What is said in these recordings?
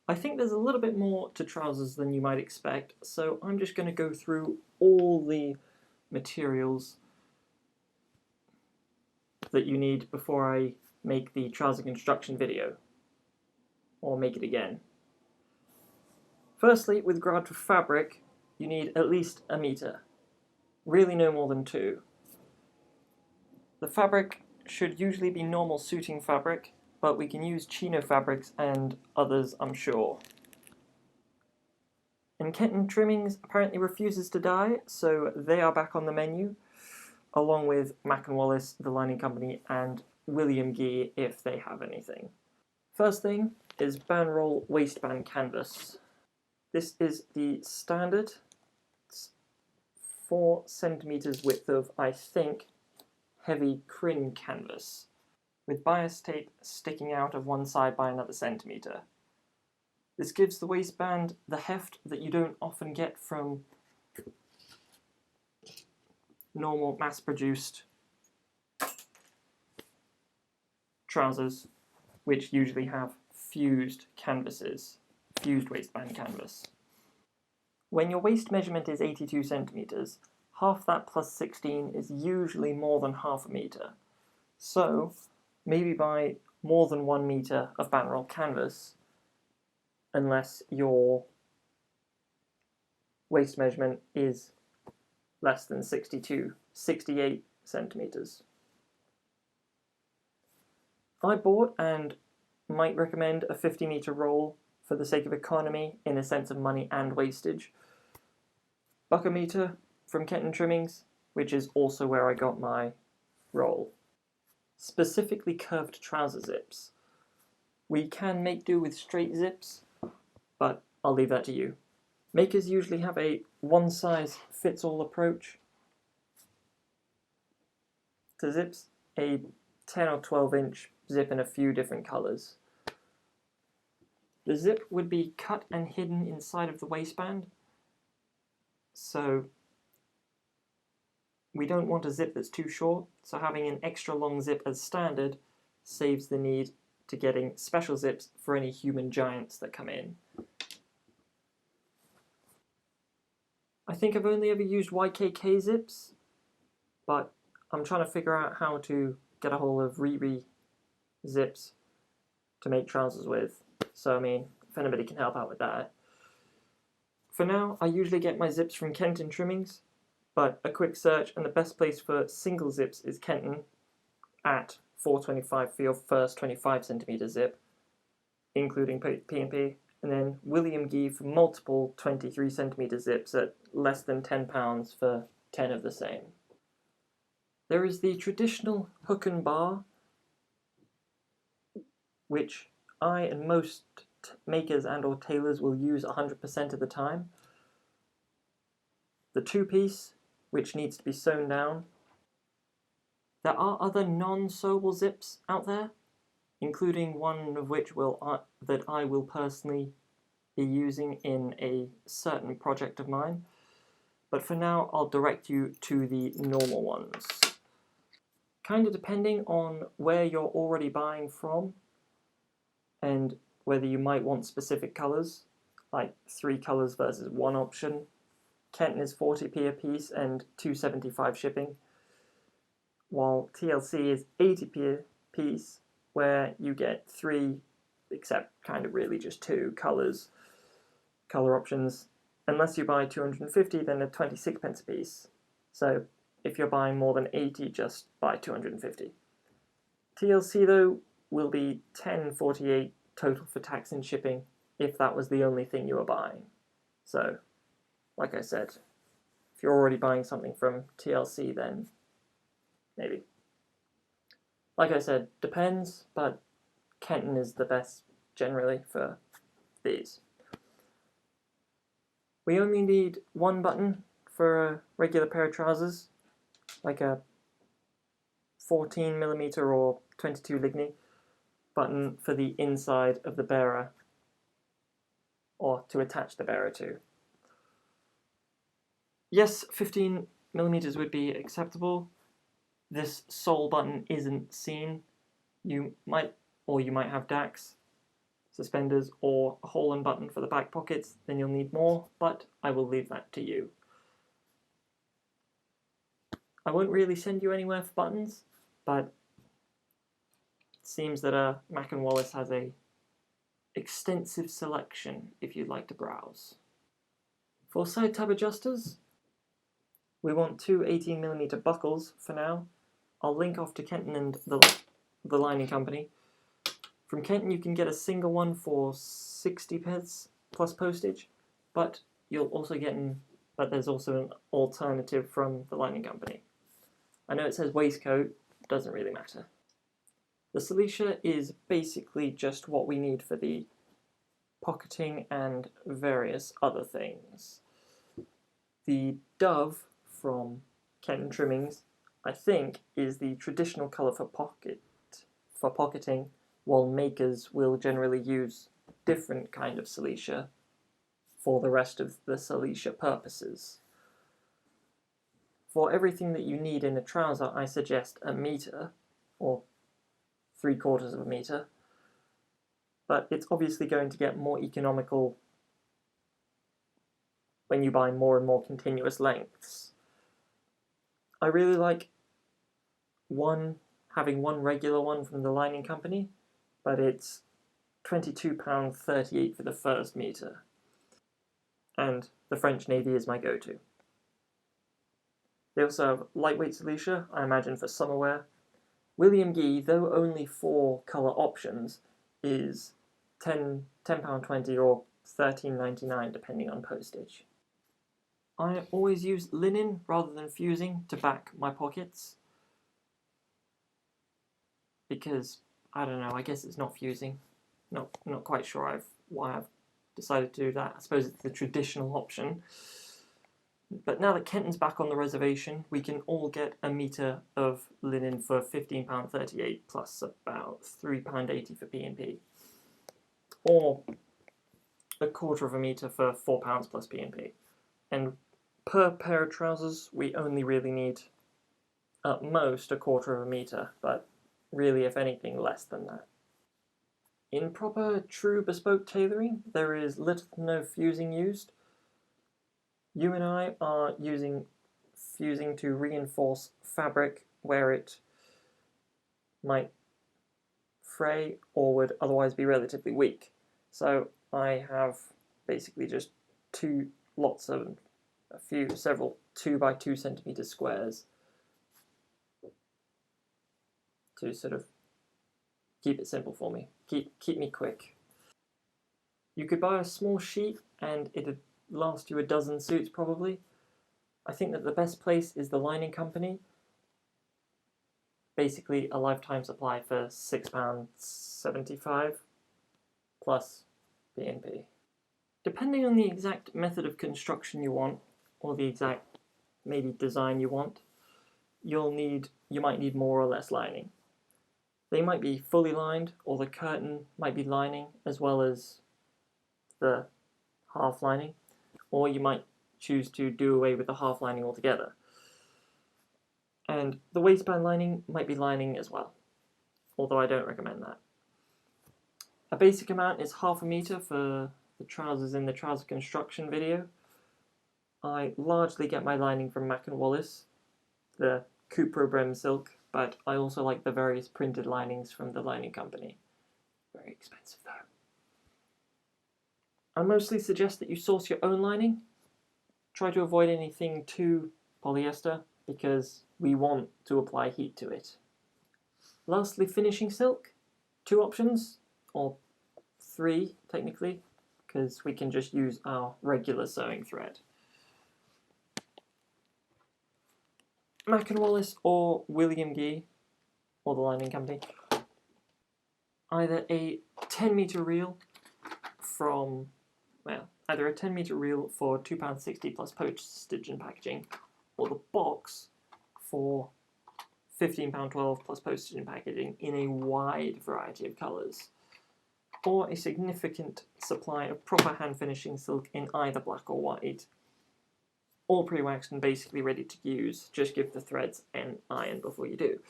I think there's a little bit more to trousers than you might expect, so I'm just going to go through all the materials that you need before I make the trouser construction video, or make it again. Firstly, with regard to fabric, you need at least a meter, really no more than 2. The fabric should usually be normal suiting fabric, but we can use chino fabrics and others, I'm sure. And Kenton trimmings apparently refuses to dye, so they are back on the menu, along with Mac&Wallis, the lining company, and Willlaim Gee if they have anything. First thing is Banrol waistband canvas. This is the standard. It's 4 centimeters width of, I think, heavy crin canvas, with bias tape sticking out of one side by another centimeter. This gives the waistband the heft that you don't often get from normal mass-produced trousers, which usually have fused canvases, fused waistband canvas. When your waist measurement is 82 centimeters, half that plus 16 is usually more than half a meter. So maybe buy more than 1 meter of Banrol canvas, unless your waist measurement is less than 68 centimeters. I bought and might recommend a 50-meter roll for the sake of economy in a sense of money and wastage. $1 from Kenton Trimmings, which is also where I got my roll. Specifically curved trouser zips. We can make do with straight zips, but I'll leave that to you. Makers usually have a one-size-fits-all approach to zips, a 10 or 12-inch zip in a few different colours. The zip would be cut and hidden inside of the waistband, so we don't want a zip that's too short, so having an extra long zip as standard saves the need to getting special zips for any human giants that come in. I think I've only ever used YKK zips, but I'm trying to figure out how to get a hold of Riri zips to make trousers with. So I mean, if anybody can help out with that. For now, I usually get my zips from Kenton Trimmings, but a quick search and the best place for single zips is Kenton at $4.25 for your first 25 centimeter zip, including P&P, and then Willlaim Gee for multiple 23 centimeter zips at less than £10 for 10 of the same. There is the traditional hook and bar, which I and most makers and or tailors will use 100% of the time. The 2-piece, which needs to be sewn down. There are other non-sewable zips out there, including one of which that I will personally be using in a certain project of mine, but for now I'll direct you to the normal ones. Kind of depending on where you're already buying from, and whether you might want specific colours, like 3 colours versus 1 option. Kenton is 40p a piece and $2.75 shipping, while TLC is 80p a piece, where you get 3, except kind of really just 2 colour options. Unless you buy 250, then they're 26 pence a piece. So if you're buying more than 80, just buy 250. TLC though will be $10.48 total for tax and shipping if that was the only thing you were buying. So, like I said, if you're already buying something from TLC, then maybe. Like I said, depends, but Kenton is the best generally for these. We only need 1 button for a regular pair of trousers, like a 14mm or 22 Ligny button for the inside of the bearer, or to attach the bearer to. Yes, 15mm would be acceptable. This sole button isn't seen. You might have DAX. suspenders or a hole and button for the back pockets, then you'll need more, but I will leave that to you. I won't really send you anywhere for buttons, but it seems that Mac&Wallis has a extensive selection if you'd like to browse. For side tab adjusters, we want two 18mm buckles for now. I'll link off to Kenton and the lining company. From Kenton you can get a single one for 60p plus postage, but you'll also get but there's also an alternative from the lining company. I know it says waistcoat, doesn't really matter. The Silecia is basically just what we need for the pocketing and various other things. The Dove from Kenton Trimmings, I think, is the traditional colour for pocketing, while makers will generally use different kind of Silecia for the rest of the Silecia purposes. For everything that you need in a trouser, I suggest a metre, or 3/4 of a metre, but it's obviously going to get more economical when you buy more and more continuous lengths. I really like having one regular one from the lining company, but it's £22.38 for the first metre, and the French Navy is my go-to. They also have lightweight Silecia, I imagine for summer wear. Willlaim Gee, though only 4 colour options, is £10.20 or £13.99 depending on postage. I always use linen rather than fusing to back my pockets, because, I don't know, I guess it's not fusing. Not quite sure why I've decided to do that. I suppose it's the traditional option. But now that Kenton's back on the reservation, we can all get a metre of linen for £15.38 plus about £3.80 for P&P. Or a 1/4 of a metre for £4 plus P&P. And per pair of trousers, we only really need at most a 1/4 of a metre, but really, if anything, less than that. In proper, true bespoke tailoring, there is little to no fusing used. You and I are using fusing to reinforce fabric where it might fray or would otherwise be relatively weak. So I have basically just several 2x2 centimetre squares to sort of keep it simple for me, keep me quick. You could buy a small sheet and it'd last you a dozen suits probably. I think that the best place is the lining company. Basically a lifetime supply for £6.75 plus P&P. Depending on the exact method of construction you want, or the exact maybe design you want, you might need more or less lining. They might be fully lined, or the curtain might be lining as well as the half lining, or you might choose to do away with the half lining altogether. And the waistband lining might be lining as well, although I don't recommend that. A basic amount is ½ a metre for the trousers in the trouser construction video. I largely get my lining from Mac&Wallis, the Cupro Brem silk, but I also like the various printed linings from the lining company. Very expensive though. I mostly suggest that you source your own lining. Try to avoid anything too polyester, because we want to apply heat to it. Lastly, finishing silk. 2 options, or 3 technically, because we can just use our regular sewing thread. Mac&Wallis or Willlaim Gee, or the lining company. Either a 10-metre reel for £2.60 plus postage and packaging, or the box for £15.12 plus postage and packaging in a wide variety of colours, or a significant supply of proper hand finishing silk in either black or white, all pre-waxed and basically ready to use. Just give the threads an iron before you do.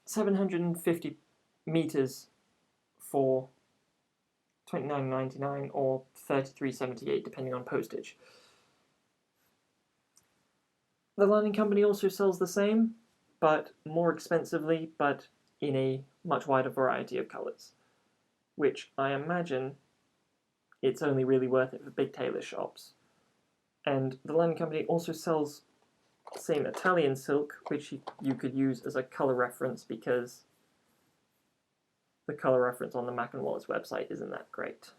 750 metres for $29.99 or $33.78 depending on postage. The Lining Company also sells the same, but more expensively, but in a much wider variety of colours, which I imagine it's only really worth it for big tailor shops. And the Lining Company also sells the same Italian silk, which you could use as a colour reference because the colour reference on the Mac&Wallis website isn't that great.